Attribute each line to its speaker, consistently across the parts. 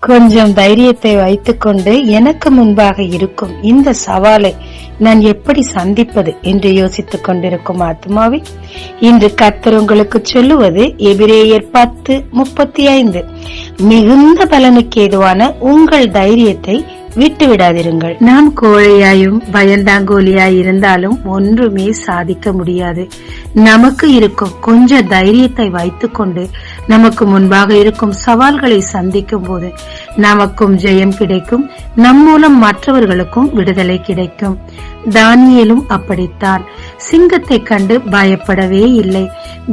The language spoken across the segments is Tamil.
Speaker 1: கொஞ்சம் தைரியத்தை வைத்துக்கொண்டு எனக்கு முன்பாக இருக்கும் இந்த சவாலை நான் எப்படி சந்திப்பது என்று யோசித்துக் கொண்டிருக்கும் ஆத்மாவே, இன்று கர்த்தர் உங்களுக்கு சொல்லுவது எபிரேயர் 10:35, மிகுந்த பலனுக்கு ஏதுவான உங்கள் தைரியத்தை விட்டு விடாதிருங்கள். நாம் கோழையாயும் பயந்தாங்கோலியாய் இருந்தாலும் ஒன்றுமே சாதிக்க முடியாது. நமக்கு இருக்கும் கொஞ்ச தைரியத்தை வைத்துக்கொண்டு நமக்கு முன்பாக இருக்கும் சவால்களை சந்திக்கும் போது நமக்கும் ஜெயம் கிடைக்கும், நம் மூலம் மற்றவர்களுக்கும் விடுதலை கிடைக்கும். தானியேலும் அப்படித்தான். சிங்கத்தை கண்டு பயப்படவே இல்லை.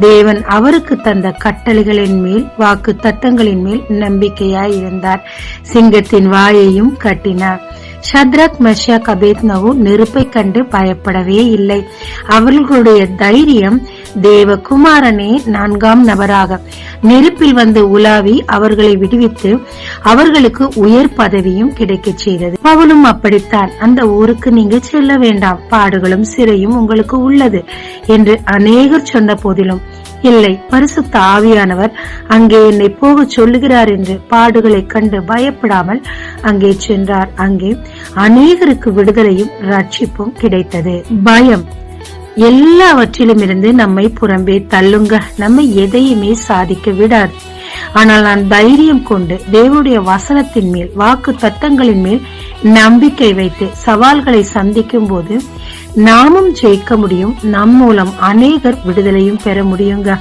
Speaker 1: தேவன் அவருக்கு தந்த கட்டளைகளின் மேல், வாக்கு தத்தங்களின் மேல் நம்பிக்கையாய் இருந்தார். சிங்கத்தின் வாயையும் கட்டினார். ஷத்ரக், மெஷாக், அபேத்நேகோ நெருப்பை கண்டு பயப்படவே இல்லை. அவர்களுடைய தைரியம் தேவகுமாரனே 4ஆம் நபராக நெருப்பில் வந்து உலாவி அவர்களை விடுவித்து அவர்களுக்கு உயர் பதவியும் கிடைக்க செய்தது. பவுலும் அப்படித்தான். அந்த ஊருக்கு நீங்க செல்ல வேண்டாம், பாடுகளும் சிறையும் உங்களுக்கு உள்ளது என்று அநேகர் சொன்ன போதிலும், இல்லை, பரிசுத்த ஆவியானவர் அங்கே என்னை போக சொல்லுகிறார் என்று பாடுகளை கண்டு பயப்படாமல் அங்கே சென்றார். அங்கே அநேகருக்கு விடுதலையும் ரட்சிப்பும் கிடைத்தது. பயம் எல்லாவற்றிலும் இருந்து நம்மை புறம்பே தள்ளுங்க, நம்மை எதையுமே சாதிக்க விடாது. ஆனால் நான் தைரியம் கொண்டு தேவனுடைய வசனத்தின் மேல், வாக்கு தத்தங்களின் மேல் நம்பிக்கை வைத்து சவால்களை சந்திக்கும் போது நாமும் ஜெயிக்க முடியும். நம் மூலம் அநேகர் விடுதலையும் பெற முடியுங்க.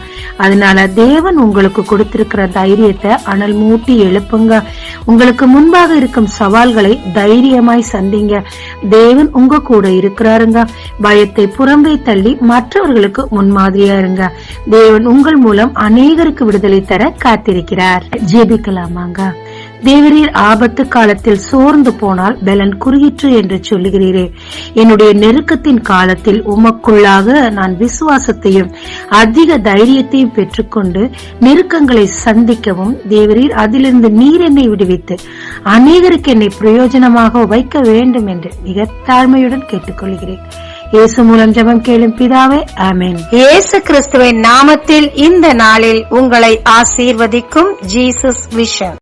Speaker 1: அதனால தேவன் உங்களுக்கு கொடுத்திருக்கிற தைரியத்தை அனல் மூட்டி எழுப்புங்க. உங்களுக்கு முன்பாக இருக்கும் சவால்களை தைரியமாய் சந்திங்க. தேவன் உங்க கூட இருக்கிறாருங்க. பயத்தை புறம்பே தள்ளி மற்றவர்களுக்கு முன்மாதிரியா இருங்க. தேவன் உங்கள் மூலம் அநேகருக்கு விடுதலை தர காத்திருக்கிறார். ஜெபிக்கலாமாங்க. தேவரீர் ஆபத்து காலத்தில் சோர்ந்து போனால் பலன் குறுகிற்று என்று சொல்லுகிறீரே. என்னுடைய நெருக்கத்தின் காலத்தில் உமக்குள்ளாக நான் விசுவாசத்தையும் அதிக தைரியத்தையும் பெற்றுக்கொண்டு நெருக்கங்களை சந்திக்கவும் தேவரீர் அதிலிருந்து நீர் என்னை விடுவித்து அநேகருக்கு என்னை பிரயோஜனமாக வைக்க வேண்டும் என்று மிக தாழ்மையுடன் கேட்டுக்கொள்கிறேன். இயேசு மூலம் ஜெபம் கேளும் பிதாவே, ஆமென்.
Speaker 2: இயேசு கிறிஸ்துவின் நாமத்தில் இந்த நாளில் உங்களை ஆசீர்வதிக்கும் ஜீசஸ் விஷன்.